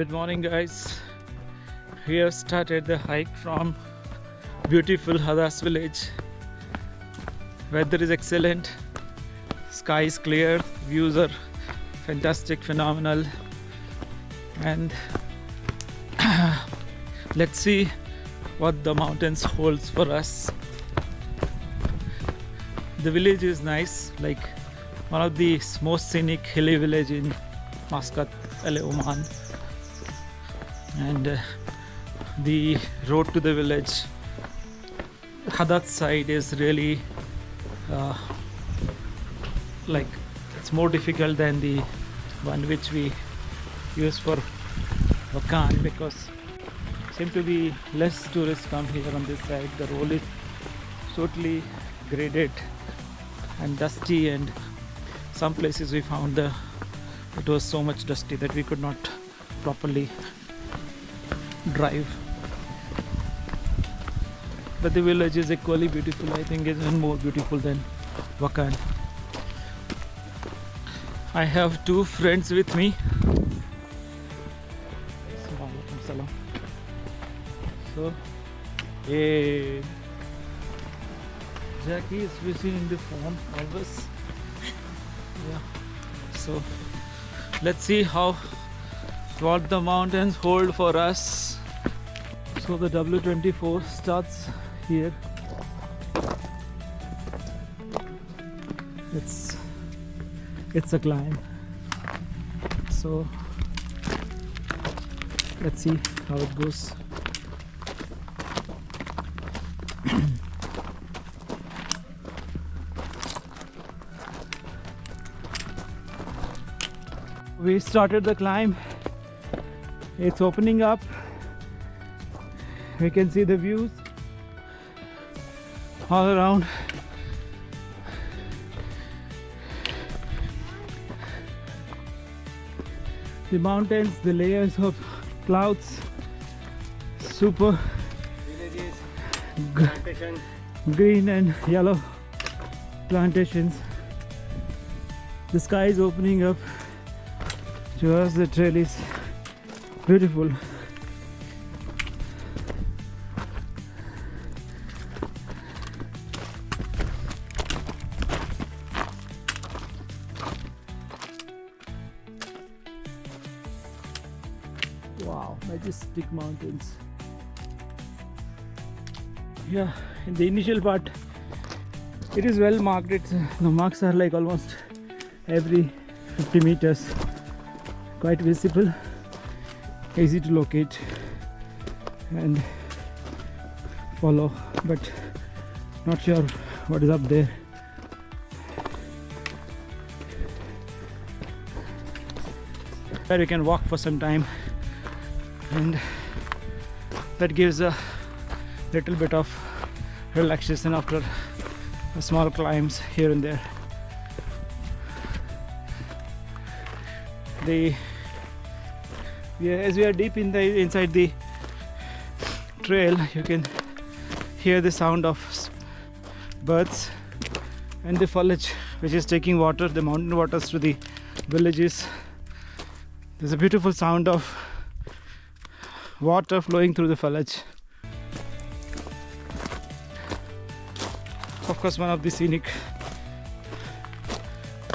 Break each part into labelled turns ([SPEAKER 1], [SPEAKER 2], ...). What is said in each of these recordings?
[SPEAKER 1] Good morning, guys. We have started the hike from beautiful Hadaash village. Weather is excellent, sky is clear, views are fantastic, phenomenal, and let's see what the mountains holds for us. The village is nice, like one of the most scenic hilly village in Muscat, Oman, and the road to the village Hadaash side is really like it's more difficult than the one which we use for Wakaan, because seem to be less tourists come here on this side. The road is totally graded and dusty, and some places we found it was so much dusty that we could not properly drive. But the village is equally beautiful. I think it's even more beautiful than Wakaan. I have two friends with me. So, hey, Jackie is busy in the phone always. Yeah. So let's see what the mountains hold for us. So the W24 starts here. It's a climb. So let's see how it goes. We started the climb. It's opening up. We can see the views all around. The mountains, the layers of clouds, super
[SPEAKER 2] villages, plantation,
[SPEAKER 1] green and yellow plantations. The sky is opening up to us. The trail is beautiful. Wow, majestic mountains. Yeah, in the initial part it is well marked. The marks are like almost every 50 meters, quite visible, easy to locate and follow, but not sure what is up there. Where we can walk for some time, and that gives a little bit of relaxation after small climbs here and there. As we are deep inside the trail, you can hear the sound of birds and the foliage which is taking water, the mountain waters, to the villages. There's a beautiful sound of water flowing through the foliage. Of course, one of the scenic,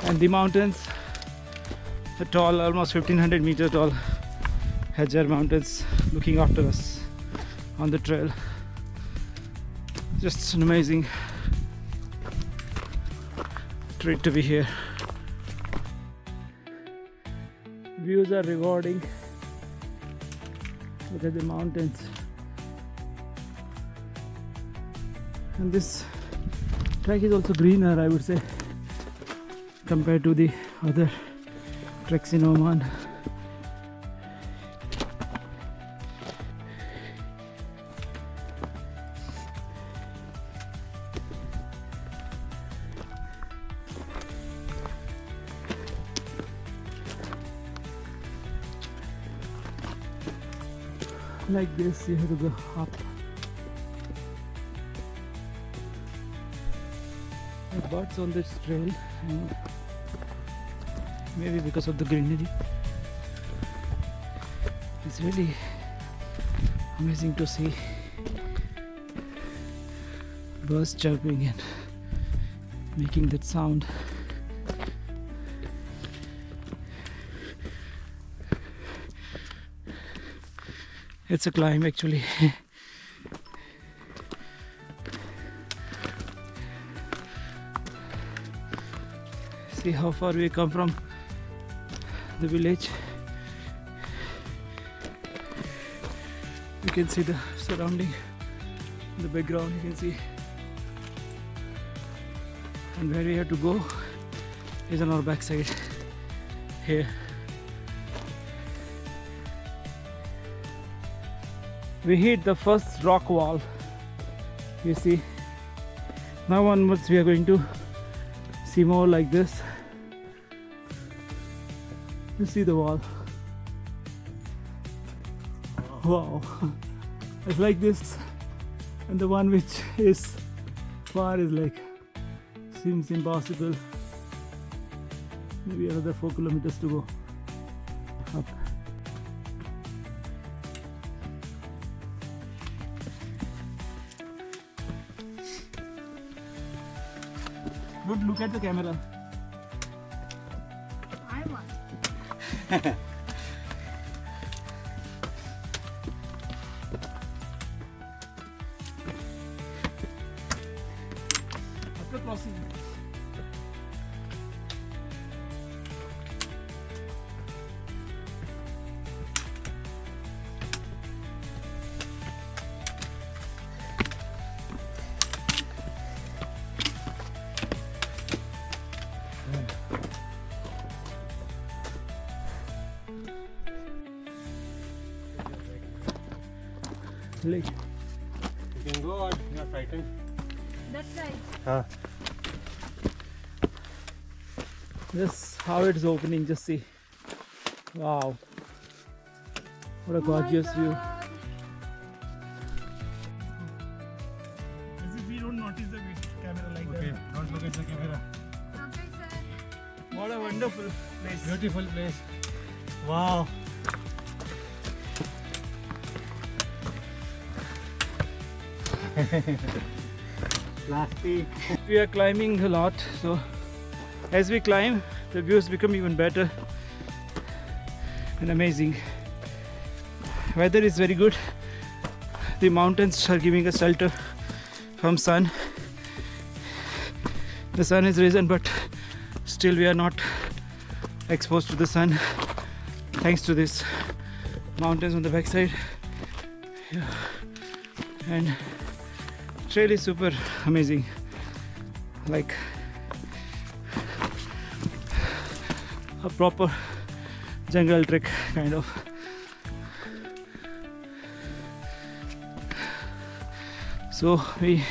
[SPEAKER 1] and the mountains, the tall, almost 1500 meter tall Hadaash mountains looking after us on the trail. Just an amazing treat to be here. Views are rewarding. Look at the mountains. And this track is also greener, I would say, compared to the other treks in Oman. Like this, you have to go up. There are birds on this trail, and maybe because of the greenery. It's really amazing to see birds chirping and making that sound. It's a climb actually. See how far we come from the village. You can see the surrounding in the background, you can see. And where we have to go is on our backside here. We hit the first rock wall, you see. Now onwards we are going to see more like this. You see the wall. Wow, it's like this, and the one which is far is like, seems impossible. Maybe another 4 kilometers to go up. Don't look at the camera.
[SPEAKER 3] I want.
[SPEAKER 1] After crossing. Like,
[SPEAKER 2] You can go or you are frightened.
[SPEAKER 3] That's right.
[SPEAKER 2] Huh.
[SPEAKER 1] this how it's opening, just see. Wow, what a gorgeous view. As if we don't notice the camera like
[SPEAKER 2] Okay, don't look at the camera.
[SPEAKER 3] Okay, sir.
[SPEAKER 1] What a wonderful place.
[SPEAKER 2] Beautiful place. Wow. Last peak.
[SPEAKER 1] We are climbing a lot, so as we climb the views become even better and amazing. Weather is very good. The mountains are giving us shelter from sun. The sun is risen, but still we are not exposed to the sun thanks to this mountains on the backside. Yeah. And it's really super amazing, like a proper jungle trek kind of. So we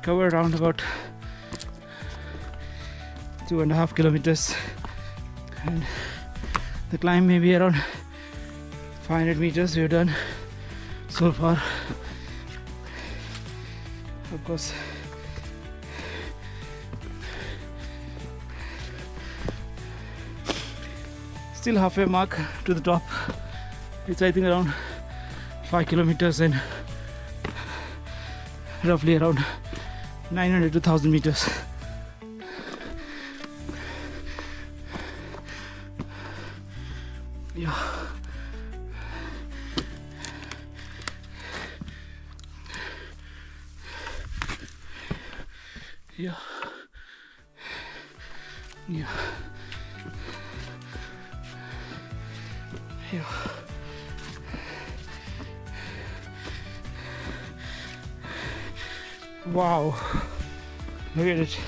[SPEAKER 1] covered around about 2.5 kilometers, and the climb may be around 500 meters we've done so far. Of course, still halfway mark to the top. It's I think around 5 kilometers and roughly around 900 to 1000 meters. Yeah. Yeah. Yeah. Yeah. Wow. Look at it.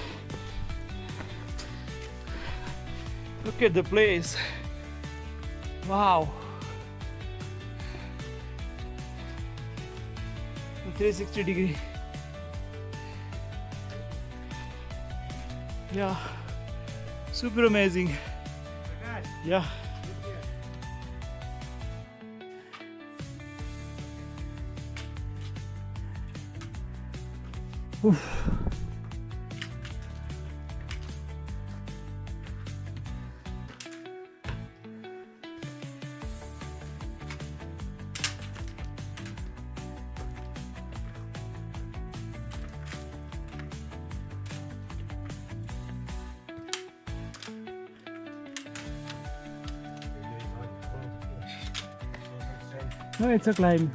[SPEAKER 1] Look at the place. Wow. The 360-degree. Yeah, super amazing.
[SPEAKER 2] Hadaash,
[SPEAKER 1] Yeah.
[SPEAKER 2] look here.
[SPEAKER 1] Oof. No, it's a climb.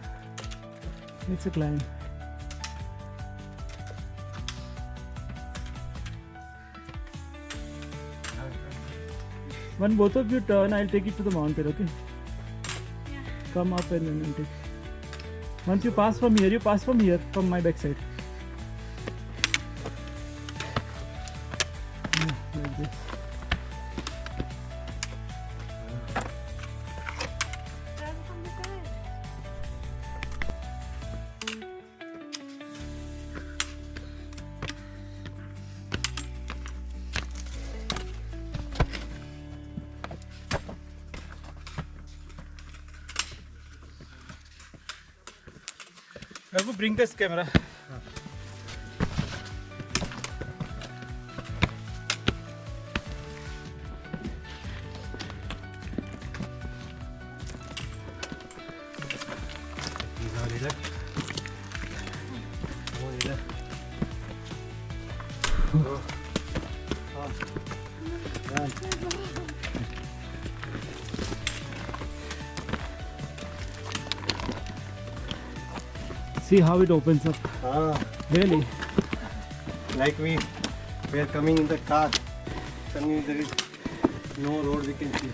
[SPEAKER 1] It's a climb. When both of you turn, I'll take it to the mountain, okay?
[SPEAKER 3] Yeah.
[SPEAKER 1] Come up and then take. Once you pass from here, you pass from here, from my backside. Yeah, like this.
[SPEAKER 3] Travel from the side.
[SPEAKER 1] Babu, bring this camera. See how it opens up. Really?
[SPEAKER 2] Like we are coming in the car. Suddenly there is no road we can see.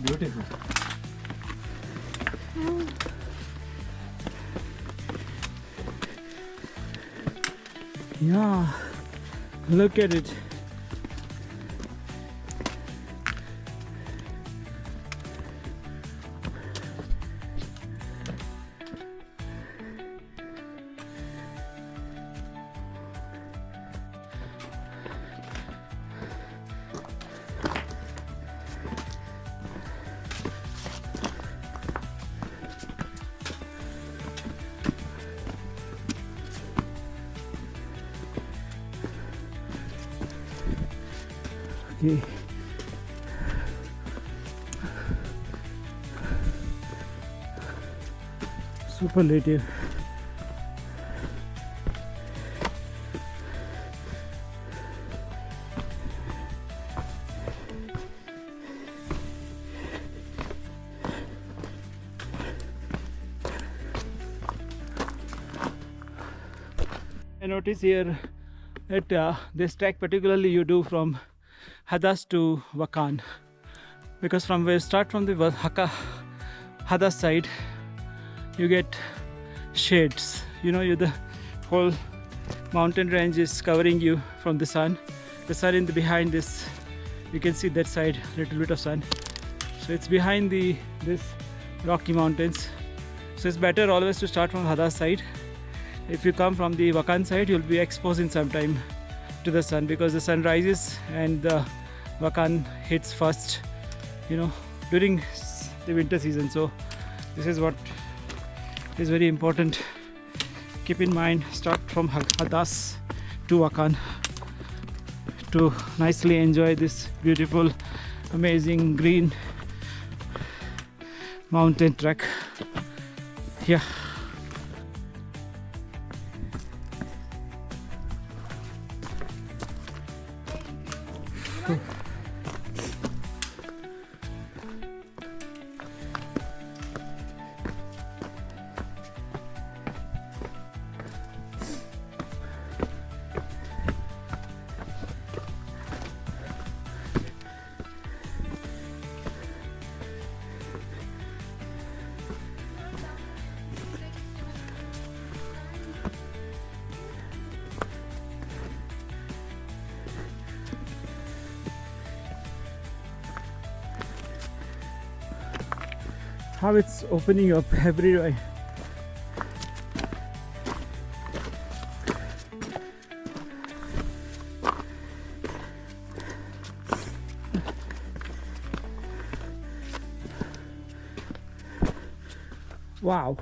[SPEAKER 2] Beautiful.
[SPEAKER 1] Yeah, look at it. Okay. Superlative. I notice here that this track particularly you do from Hadaash to Wakaan, because from where you start from the Hadaash side, you get shades. You know, the whole mountain range is covering you from the sun. The sun in the behind this, you can see that side, little bit of sun. So it's behind this rocky mountains. So it's better always to start from Hadaash side. If you come from the Wakaan side, you'll be exposed in some time to the sun, because the sun rises and the Wakaan hits first, you know, during the winter season. So this is what is very important. Keep in mind, start from Hadaash to Wakaan to nicely enjoy this beautiful, amazing green mountain trek. Yeah. How it's opening up everywhere. Wow.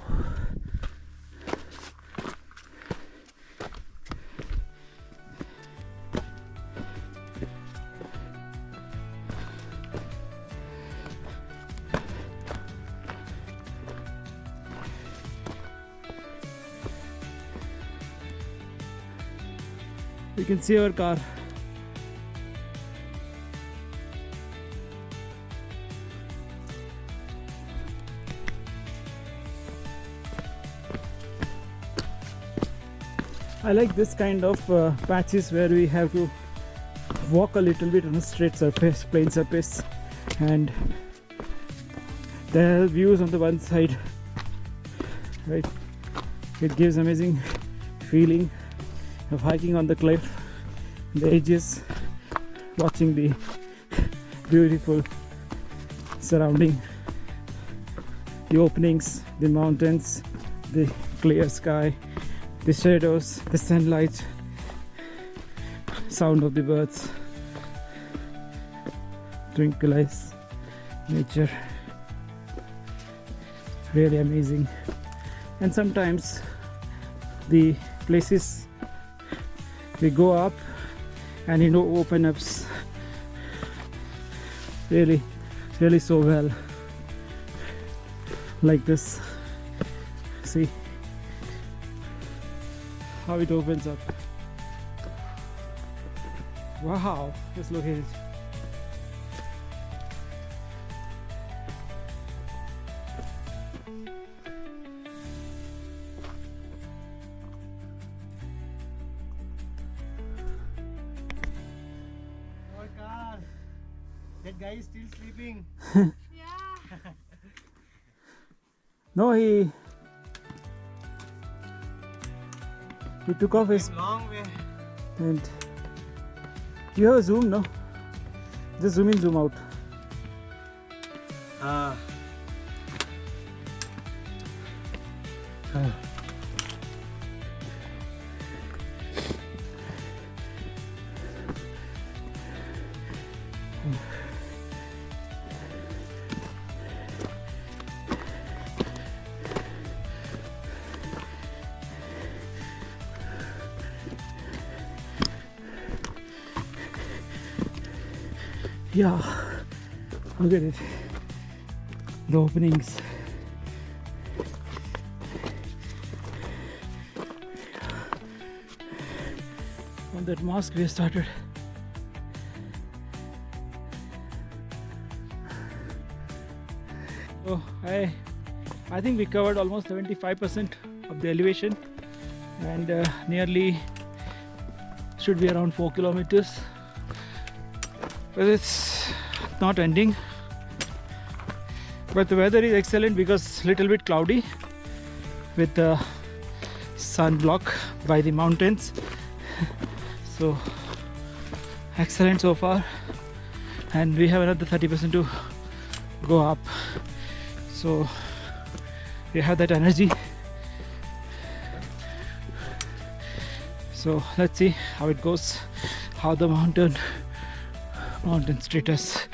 [SPEAKER 1] You can see our car. I like this kind of patches where we have to walk a little bit on a straight surface, plain surface, and there are views on the one side, right? It gives amazing feeling of hiking on the cliff, the edges, watching the beautiful surrounding, the openings, the mountains, the clear sky, the shadows, the sunlight, sound of the birds, twinkle eyes, nature, really amazing. And sometimes the places we go up and open up really so well, like this. See how it opens up. Wow, just look at it.
[SPEAKER 2] Wakaan, that guy is still sleeping.
[SPEAKER 3] Yeah.
[SPEAKER 1] No, he took off his,
[SPEAKER 2] Long way.
[SPEAKER 1] and you have a zoom, no? Just zoom in, zoom out. Yeah, look at it, the openings. On that mosque we started. So I think we covered almost 75% of the elevation, and nearly should be around 4 kilometers. But it's not ending. But the weather is excellent because little bit cloudy with the sun block by the mountains. So excellent so far, and we have another 30% to go up. So we have that energy. So let's see how it goes, how the mountains treat us.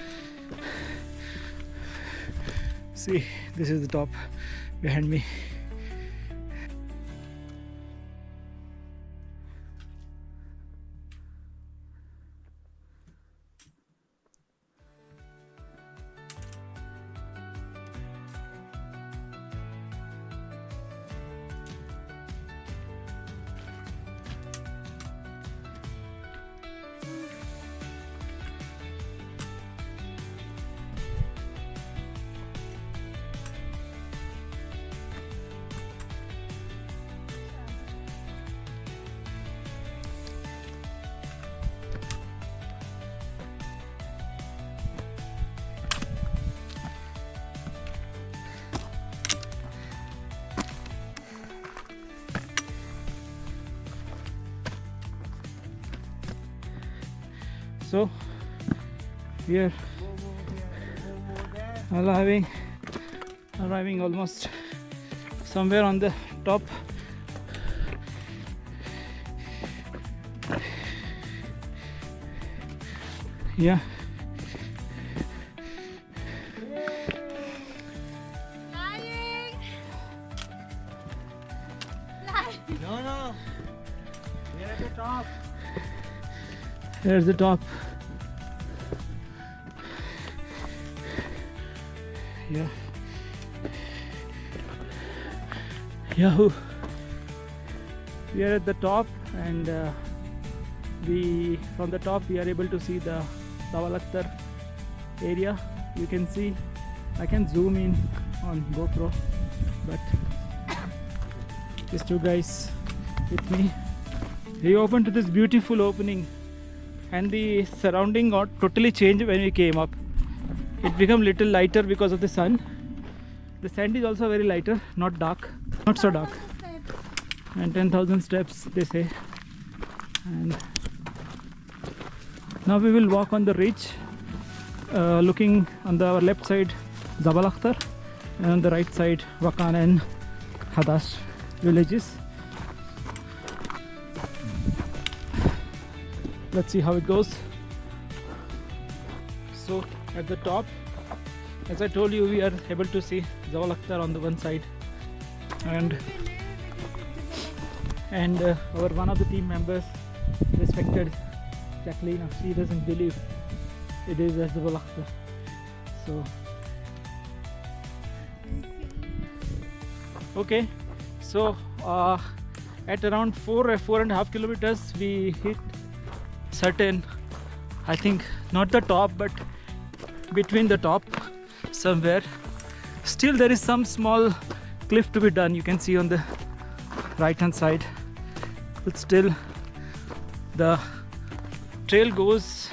[SPEAKER 1] See, this is the top behind me. So we are arriving almost somewhere on the top. Yeah.
[SPEAKER 3] Lying.
[SPEAKER 2] No. We are at the top.
[SPEAKER 1] There's the top. Yeah. Yahoo! We are at the top, and from the top we are able to see the Tawal Akhtar area. You can see, I can zoom in on GoPro, but these two guys with me, We opened to this beautiful opening, and the surrounding got totally changed when we came up. It became little lighter because of the sun. The sand is also very lighter, not dark, not so dark. And 10,000 steps, they say. And now we will walk on the ridge, looking on the left side Jabal Akhtar, and on the right side Wakaan and Hadaash villages. Let's see how it goes. So at the top, as I told you, we are able to see Jabal Akhtar on the one side, and our one of the team members, respected Jacqueline, she doesn't believe it is as Jabal Akhtar. So okay, so at around 4.5 kilometers we hit certain, I think not the top but between the top somewhere. Still there is some small cliff to be done, you can see on the right hand side, but still the trail goes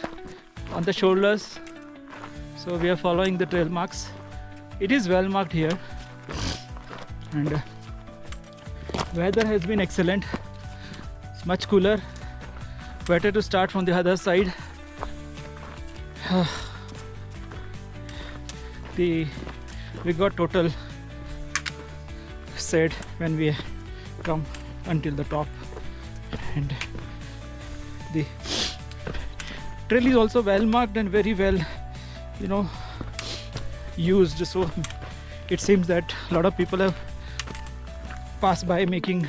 [SPEAKER 1] on the shoulders, so we are following the trail marks. It is well marked here, and weather has been excellent. It's much cooler, better to start from the other side. We got total sad when we come until the top, and the trail is also well marked and very well, you know, used, so it seems that a lot of people have passed by making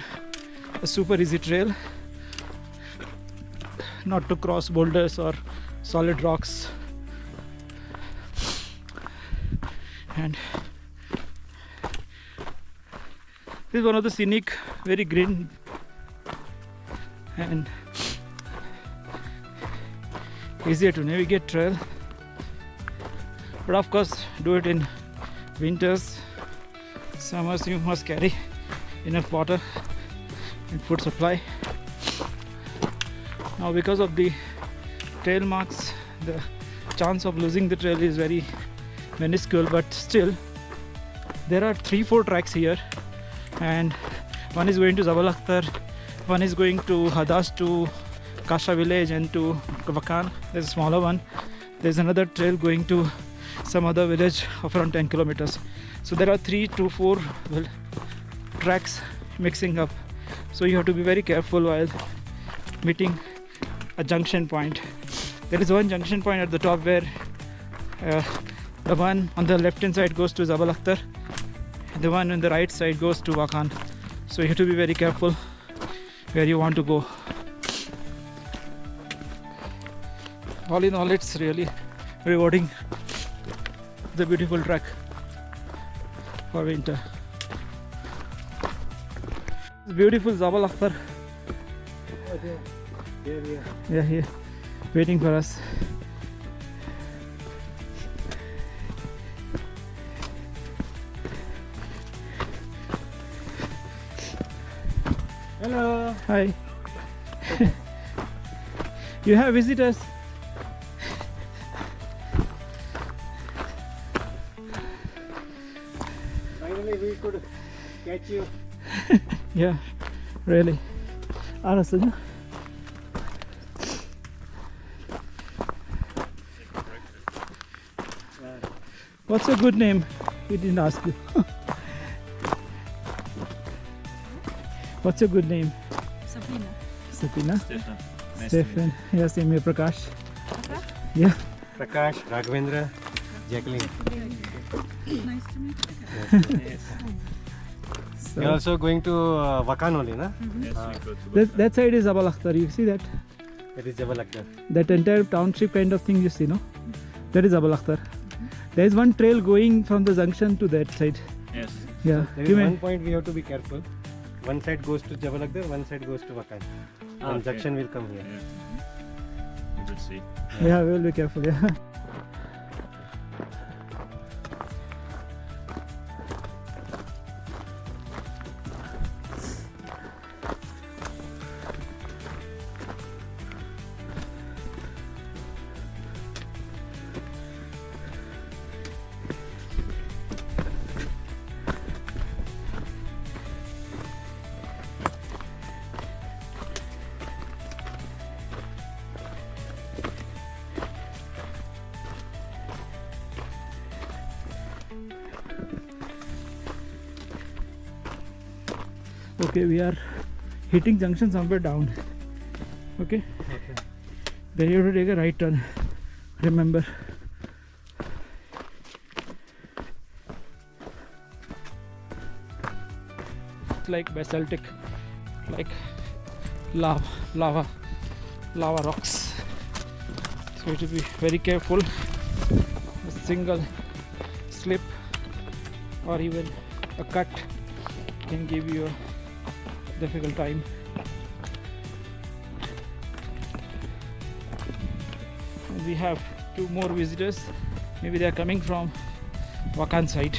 [SPEAKER 1] a super easy trail, not to cross boulders or solid rocks. And this is one of the scenic, very green and easier to navigate trail, but of course do it in winters. Summers you must carry enough water and food supply. Now because of the trail marks, the chance of losing the trail is very minuscule, but still there are 3-4 tracks here, and one is going to Jabal Akhtar, one is going to Hadaash to Kasha village and to Wakaan. There's a smaller one. There's another trail going to some other village of around 10 kilometers. So there are 3 to 4 tracks mixing up, so you have to be very careful while meeting a junction point. There is one junction point at the top where the one on the left hand side goes to Jabal Akhtar, the one on the right side goes to Wakaan, so you have to be very careful where you want to go. All in all, it's really rewarding, the beautiful track for winter. It's beautiful Jabal Akhtar. Yeah, here, waiting for us.
[SPEAKER 2] Hello.
[SPEAKER 1] Hi. You have visitors.
[SPEAKER 2] Finally we could catch you.
[SPEAKER 1] Yeah, really. Arasanya. What's your good name? We didn't ask you. What's your good name?
[SPEAKER 3] Sabina.
[SPEAKER 1] Sabina?
[SPEAKER 4] Stefan. Nice
[SPEAKER 1] Stefan. Yeah, same here, Prakash.
[SPEAKER 3] Okay.
[SPEAKER 1] Yeah.
[SPEAKER 2] Prakash, Raghavendra, Jacqueline.
[SPEAKER 3] Nice to meet you.
[SPEAKER 4] to meet you. Yes.
[SPEAKER 1] So
[SPEAKER 2] You're also going to Wakaan only, na?
[SPEAKER 4] Yes, we go to
[SPEAKER 1] that side is Jabal Akhtar. You see that?
[SPEAKER 2] That is Jabal Akhtar.
[SPEAKER 1] That entire township kind of thing you see, no? That is Jabal Akhtar. There is one trail going from the junction to that side.
[SPEAKER 4] Yes.
[SPEAKER 1] Yeah.
[SPEAKER 2] There is one point we have to be careful. One side goes to Jabal Akhtar, one side goes to Wakaan.
[SPEAKER 4] Ah,
[SPEAKER 2] One
[SPEAKER 4] okay.
[SPEAKER 2] junction will come here.
[SPEAKER 4] Yeah. You will see.
[SPEAKER 1] Yeah, we will be careful. Yeah. Okay, we are hitting junction somewhere down. Okay,
[SPEAKER 2] Okay.
[SPEAKER 1] then you have to take a right turn. Remember. It's like basaltic, like lava rocks. So you have to be very careful. A single slip or even a cut can give you a difficult time. And we have 2 more visitors. Maybe they are coming from Wakaan side.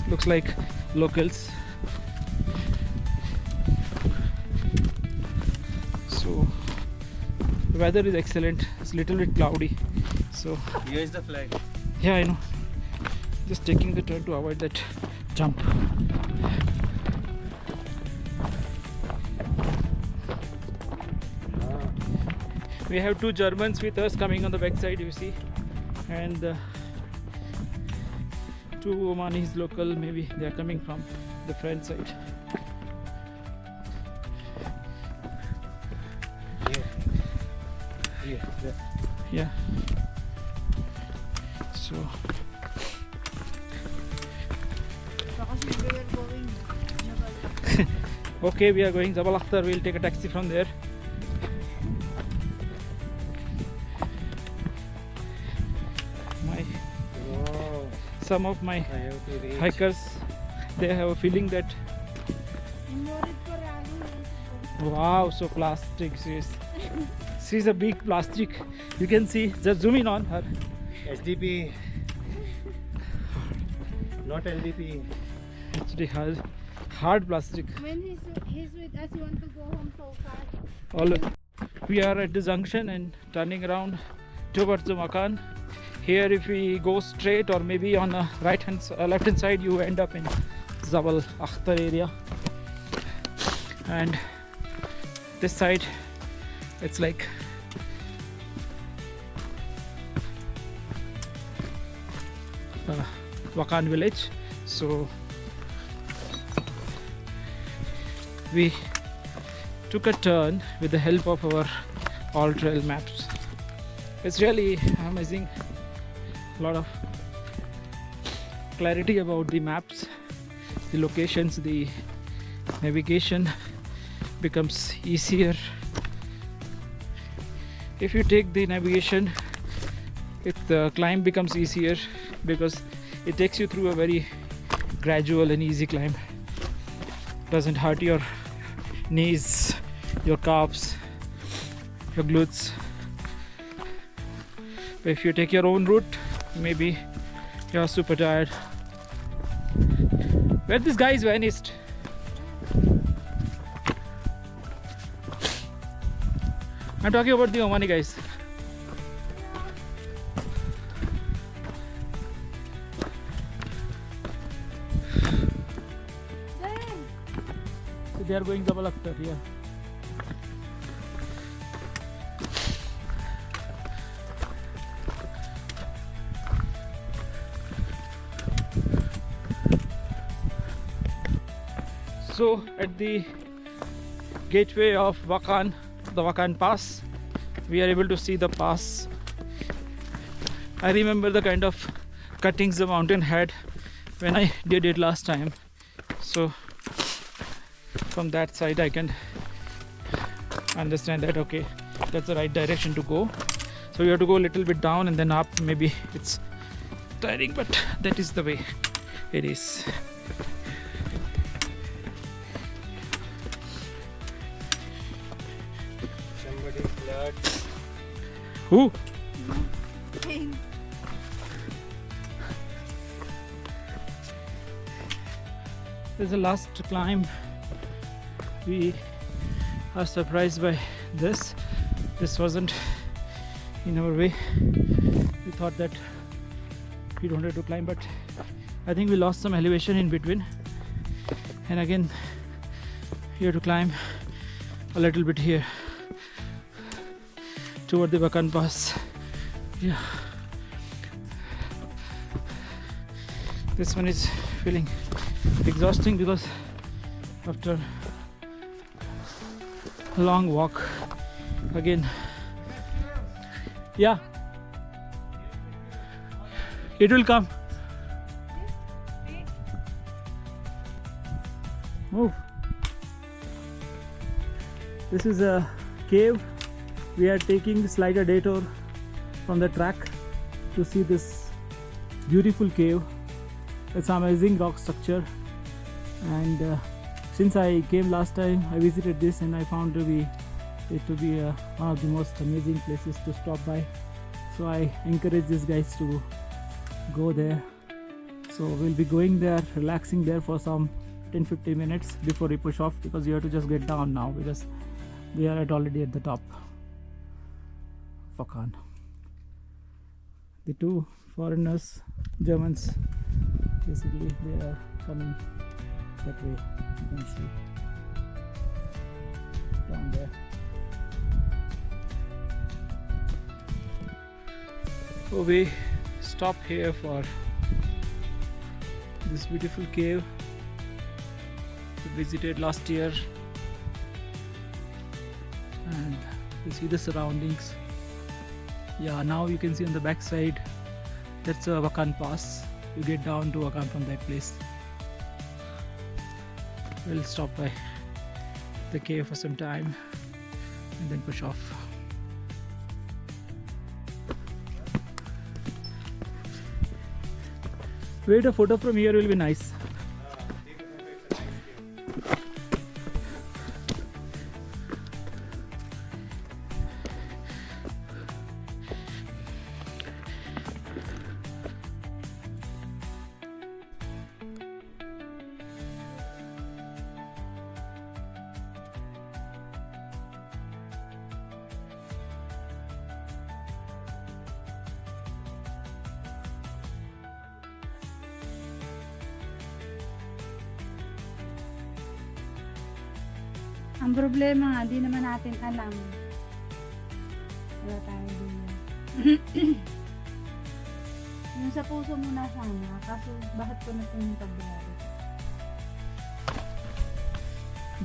[SPEAKER 1] Looks like locals. So the weather is excellent. It's a little bit cloudy. So
[SPEAKER 2] Here is the flag.
[SPEAKER 1] yeah, I know. Just taking the turn to avoid that jump. We have 2 Germans with us coming on the back side, you see, and 2 Omanis local. Maybe they are coming from the front side.
[SPEAKER 2] Here. There.
[SPEAKER 1] Yeah. So okay, we are going Jabal Akhtar. We'll take a taxi from there.
[SPEAKER 2] Wow.
[SPEAKER 1] Some of my
[SPEAKER 2] I have to reach.
[SPEAKER 1] hikers, they have a feeling that wow, so plastic. She's a big plastic. You can see, just zoom in on her.
[SPEAKER 2] SDP. Not LDP.
[SPEAKER 1] Actually hard plastic.
[SPEAKER 5] When he's with us, you want to go home so fast.
[SPEAKER 1] All we are at the junction and turning around towards the Wakaan. Here if we go straight or maybe on the left hand side, you end up in Jabal Akhtar area, and this side it's like Wakaan village. So we took a turn with the help of our all trail maps. It's really amazing, a lot of clarity about the maps, the locations, the navigation becomes easier. If you take the navigation, the climb becomes easier because it takes you through a very gradual and easy climb. Doesn't hurt your knees, your calves, your glutes. But if you take your own route, maybe you're super tired. Where this guy is vanished? I'm talking about the Omani guys. So they are going Jabal Akhtar, yeah. So at the gateway of Wakaan, the Wakaan Pass, we are able to see the pass. I remember the kind of cuttings the mountain had when I did it last time. So from that side I can understand that okay, that's the right direction to go. So you have to go a little bit down and then up. Maybe it's tiring, but that is the way it is.
[SPEAKER 2] Somebody's blood.
[SPEAKER 1] Who? This is the last climb. We are surprised by this. This wasn't in our way. We thought that we don't have to climb, but I think we lost some elevation in between. And again, you have to climb a little bit here toward the Wakaan Pass. Yeah. This one is feeling exhausting because after a long walk again. Yeah, it will come. Move. This is a cave. We are taking slight detour from the track to see this beautiful cave. It's an amazing rock structure, and since I came last time, I visited this and I found it to be one of the most amazing places to stop by. So I encourage these guys to go there. So we'll be going there, relaxing there for some 10-15 minutes before we push off, because you have to just get down now because we are already at the top. Wakaan. The two foreigners, Germans, basically they are coming that way. You can see down there. So we stop here for this beautiful cave we visited last year, and you see the surroundings. Yeah, now you can see on the back side, that's a Wakaan Pass. You get down to Wakaan from that place. We'll stop by the cave for some time and then push off. Wait, a photo from here will be nice.
[SPEAKER 5] Ang problema, di naman natin alam. Wala tayo din. Yung sa puso mo na sana, kaso bakit ko na ito yung February?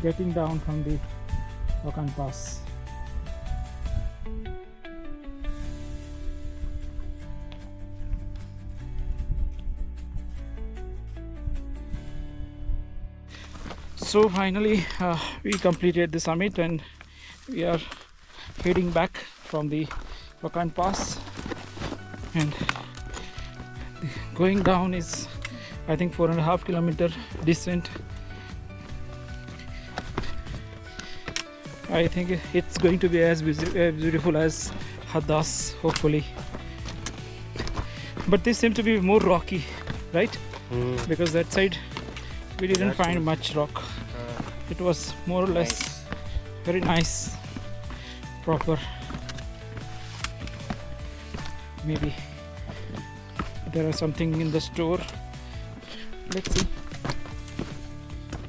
[SPEAKER 1] Getting down from the Wakaan Pass. So finally we completed the summit and we are heading back from the Wakaan Pass, and going down is I think 4.5 kilometer descent. I think it's going to be as beautiful as Hadaash, hopefully, but this seems to be more rocky, right? Because that side we didn't find much rock. It was more or less very nice, proper. Maybe there is something in the store. Let's see.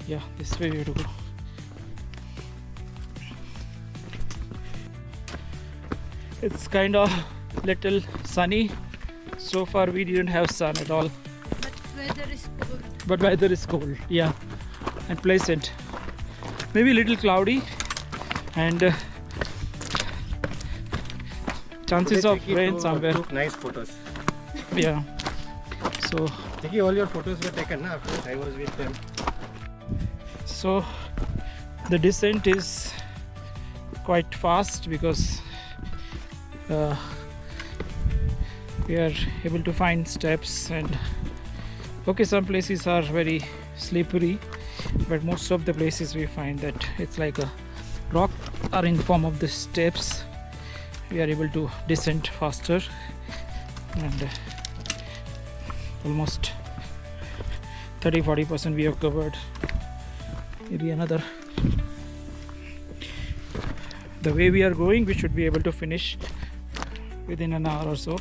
[SPEAKER 1] Yeah, this way we have to go. It's kind of little sunny. So far we didn't have sun at all. But weather is cold, yeah, and pleasant. Maybe a little cloudy, and chances of rain somewhere.
[SPEAKER 2] Took nice photos.
[SPEAKER 1] Yeah. So
[SPEAKER 2] Tiki, all your photos were taken, na? Of course, I was with them.
[SPEAKER 1] So the descent is quite fast because we are able to find steps, and okay, some places are very slippery, but most of the places we find that it's like a rock are in the form of the steps. We are able to descend faster, and almost 30-40% we have covered. Maybe another, the way we are going, we should be able to finish within an hour or so,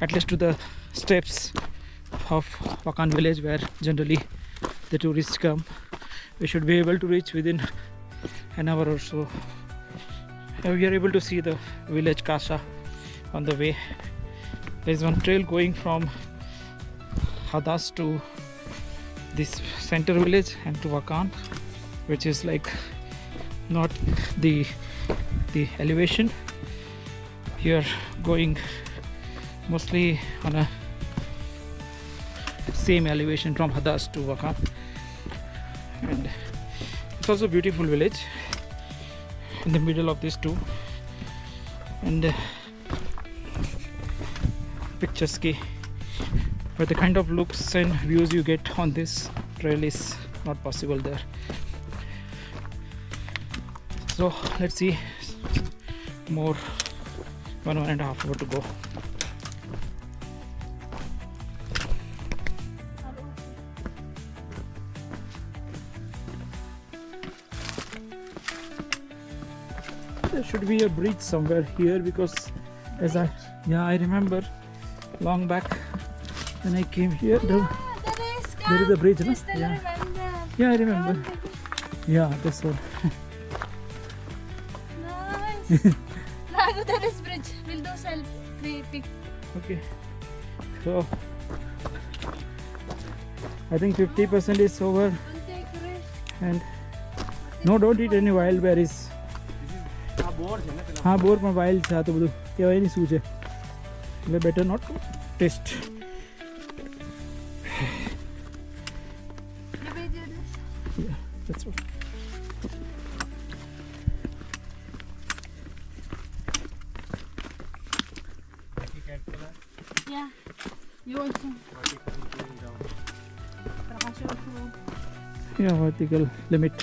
[SPEAKER 1] at least to the steps of Wakaan village where generally the tourists come. We should be able to reach within an hour or so. And we are able to see the village Kasha on the way. There is one trail going from Hadaash to this center village and to Wakaan, which is like not the elevation. Here going mostly on a same elevation from Hadaash to Wakaan, and it's also a beautiful village in the middle of these two, and picturesque. But the kind of looks and views you get on this trail is not possible there. So let's see, more 1.5 hours to go. There should be a bridge somewhere here, because as I remember long back when I came here, there is a bridge, no? Yeah, I remember. Yeah, this one.
[SPEAKER 5] Nice. Lago Terrace Bridge. We'll do selfie pic.
[SPEAKER 1] Okay, so I think 50% is over,
[SPEAKER 5] Don't take risk.
[SPEAKER 1] and no, don't eat any wild berries.
[SPEAKER 2] આ બોર છે ને પેલા
[SPEAKER 1] હા, બોરમાં wild છે, આ તો બધું કહેવાય નહીં શું છે, એટલે better not test.
[SPEAKER 5] You will do this.
[SPEAKER 1] Yeah, that's all.
[SPEAKER 5] Yeah. You also. Prakash also.
[SPEAKER 1] Yeah, vertical limit.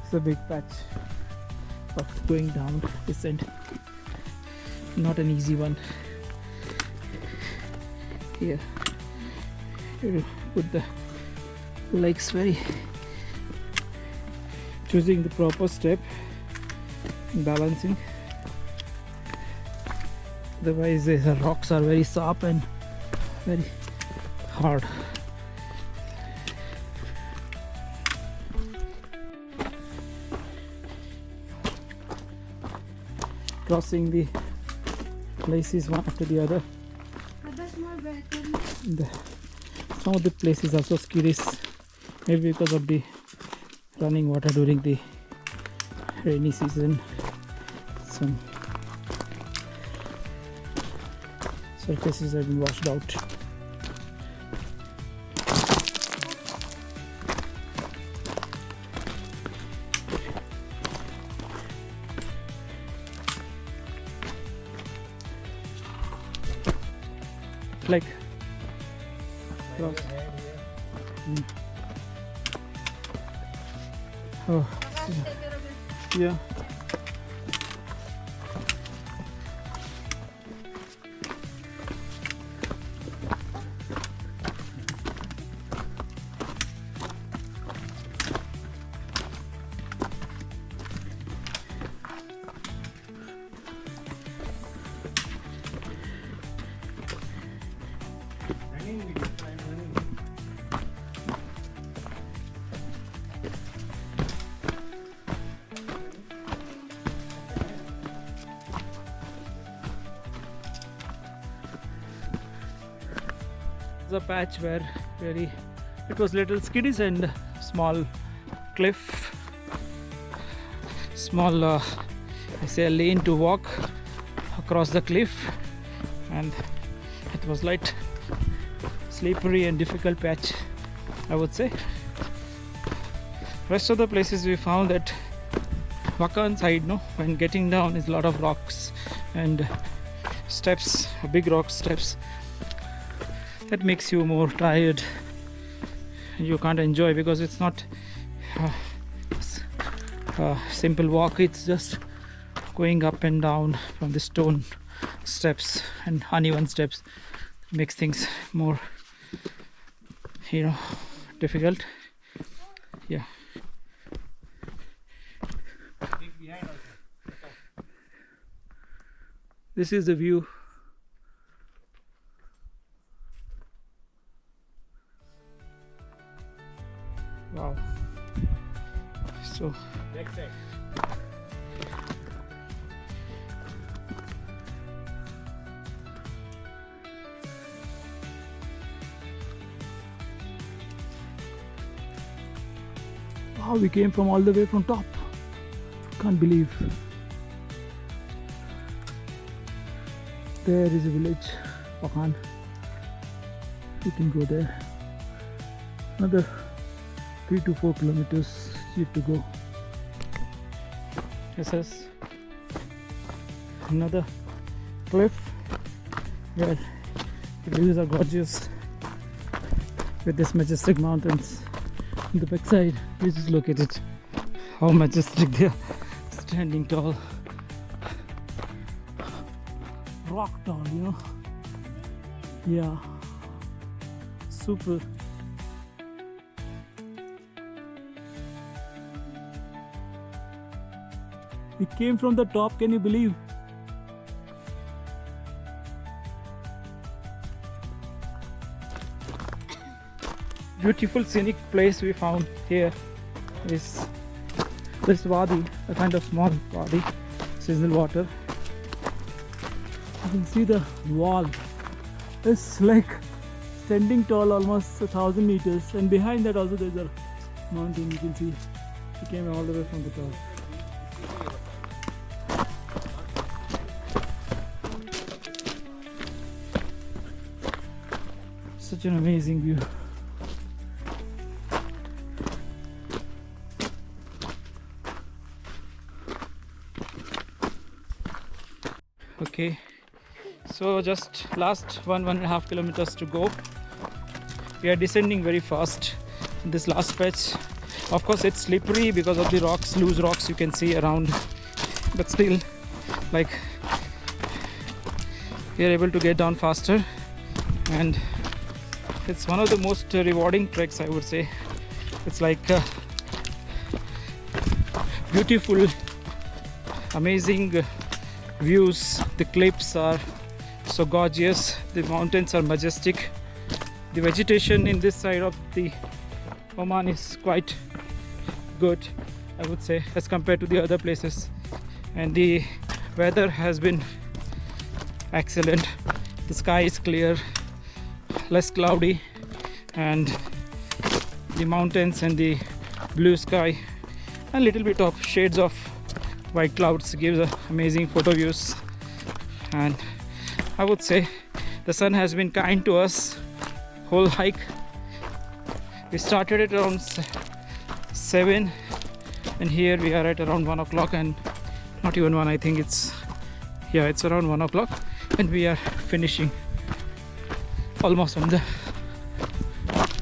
[SPEAKER 1] It's a big patch of going down descent, not an easy one. Here you put the legs very, choosing the proper step, balancing, otherwise the rocks are very sharp and very hard. Crossing the places one after the other.
[SPEAKER 5] But that's more better.
[SPEAKER 1] Some of the places are so skiddish, maybe because of the running water during the rainy season. Some surfaces have been washed out. Like cross. Oh, yeah. A patch where really it was little skiddies and small cliff, small I say a lane to walk across the cliff, and It was light, slippery and difficult patch, I would say. Rest of the places we found that Wakaan side, no, when getting down is a lot of rocks and steps, big rock steps. That makes you more tired. You can't enjoy because it's not a simple walk. It's just going up and down from the stone steps and uneven steps. Makes things more, difficult. Yeah. This is the view. Wow. So wow, we came from all the way from top. Can't believe. There is a village, Wakaan. You can go there. Another 3 to 4 kilometers yet to go. This is another cliff where the views are gorgeous with these majestic mountains on the backside. This is located. How majestic they are, standing tall. Rock tall, yeah, super. We came from the top, can you believe? Beautiful scenic place we found here is this wadi, a kind of small wadi, seasonal water. You can see the wall. It's like standing tall, almost 1,000 meters, and behind that also there's a mountain. You can see it came all the way from the top. Such an amazing view. Okay, so just last 1.5 kilometers to go. We are descending very fast in this last patch. Of course it's slippery because of the rocks, loose rocks you can see around, but still, like, we are able to get down faster, and it's one of the most rewarding treks, I would say. It's like beautiful, amazing views. The cliffs are so gorgeous, the mountains are majestic. The vegetation in this side of the Oman is quite good, I would say, as compared to the other places, and the weather has been excellent. The sky is clear, less cloudy, and the mountains and the blue sky and little bit of shades of white clouds gives amazing photo views. And I would say the sun has been kind to us whole hike. We started at around 7 and here we are at around 1 o'clock, and not even 1, I think it's around 1 o'clock, and we are finishing almost on the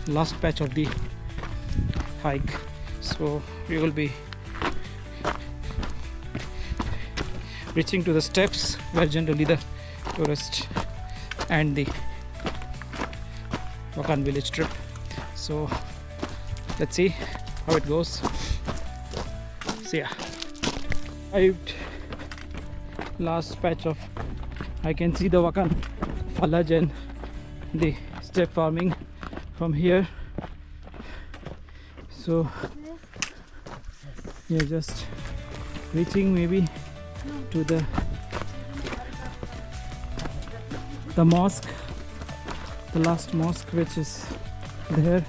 [SPEAKER 1] last patch of the hike. So we will be reaching to the steps where generally the tourists and the Wakaan village trip. So let's see how it goes. See ya. Last patch of, I can see the Wakaan fallaj and the step farming from here. So yeah, just reaching maybe to the mosque, the last mosque which is there.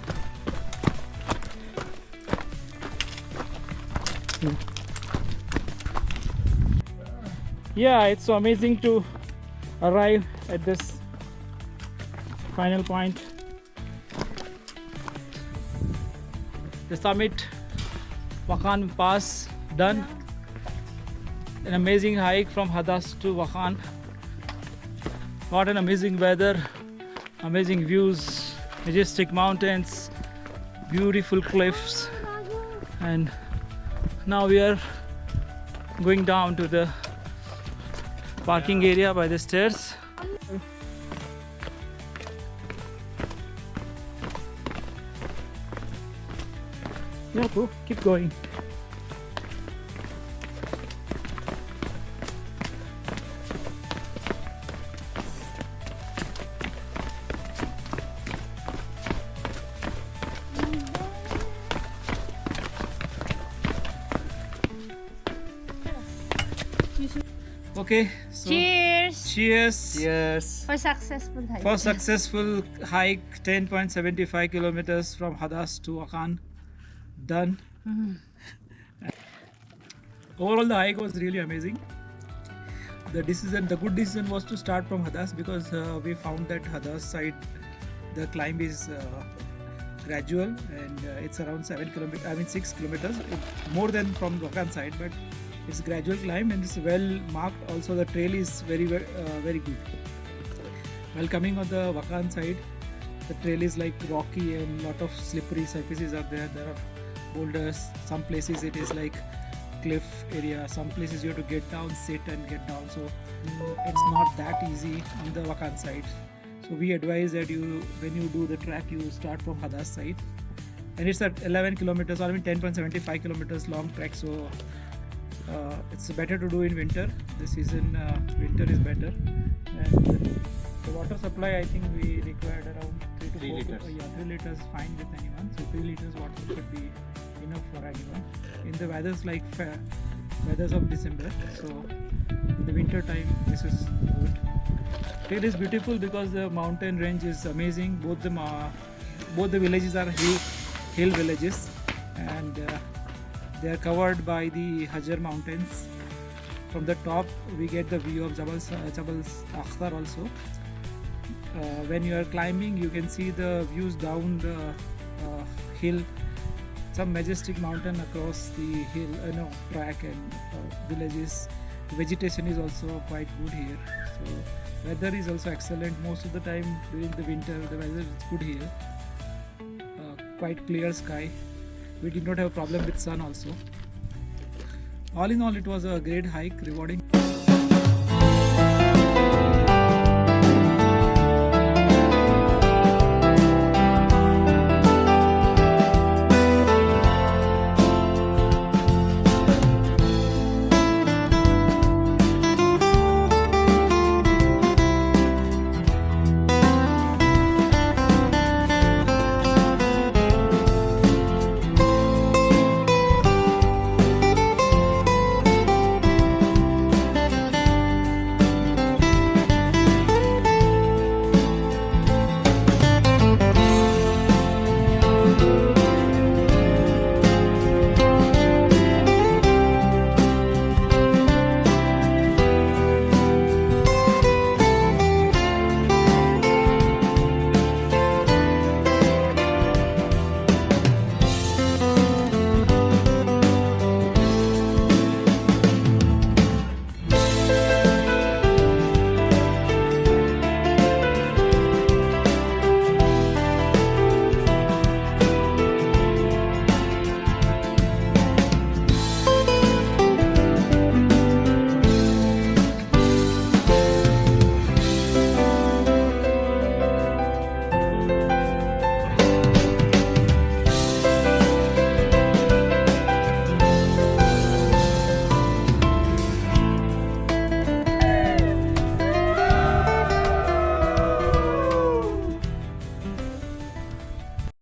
[SPEAKER 1] Yeah, it's so amazing to arrive at this final point. The summit, Wakaan Pass, done. An amazing hike from Hadaash to Wakaan. What an amazing weather, amazing views, majestic mountains, beautiful cliffs, and now we are going down to the parking area by the stairs. Yeah, bro, keep going. Okay, so
[SPEAKER 5] Cheers!
[SPEAKER 1] cheers
[SPEAKER 2] Yes.
[SPEAKER 5] For successful hike.
[SPEAKER 1] for successful hike, 10.75 kilometers from Hadaash to Wakaan. Done. Overall, the hike was really amazing. The good decision was to start from Hadaash because we found that Hadaash side the climb is gradual and it's around 6 kilometers, more than from Wakaan side, but it's gradual climb and it's well marked. Also, the trail is very good. While coming on the Wakaan side, the trail is like rocky and lot of slippery surfaces are there. There are boulders. Some places it is like cliff area. Some places you have to get down, sit and get down. So it's not that easy on the Wakaan side. So we advise that when you do the track, you start from Hadaash side. And it's at 11 kilometers, or 10.75 kilometers long trek. So it's better to do in winter. The season winter is better. And the water supply, I think we required around 3 to
[SPEAKER 2] 3
[SPEAKER 1] 4
[SPEAKER 2] liters.
[SPEAKER 1] 3 liters fine with anyone. So 3 liters water should be enough for anyone. In the weathers like weathers of December. So in the winter time, this is good. It is beautiful because the mountain range is amazing. Both the villages are hill villages, and they are covered by the Hajar mountains. From the top, we get the view of Jabal Akhtar also. When you are climbing, you can see the views down the hill. Some majestic mountain across the hill, track and villages. The vegetation is also quite good here. So weather is also excellent. Most of the time during the winter, the weather is good here. Quite clear sky. We did not have a problem with sun also. All in all, it was a great hike, rewarding.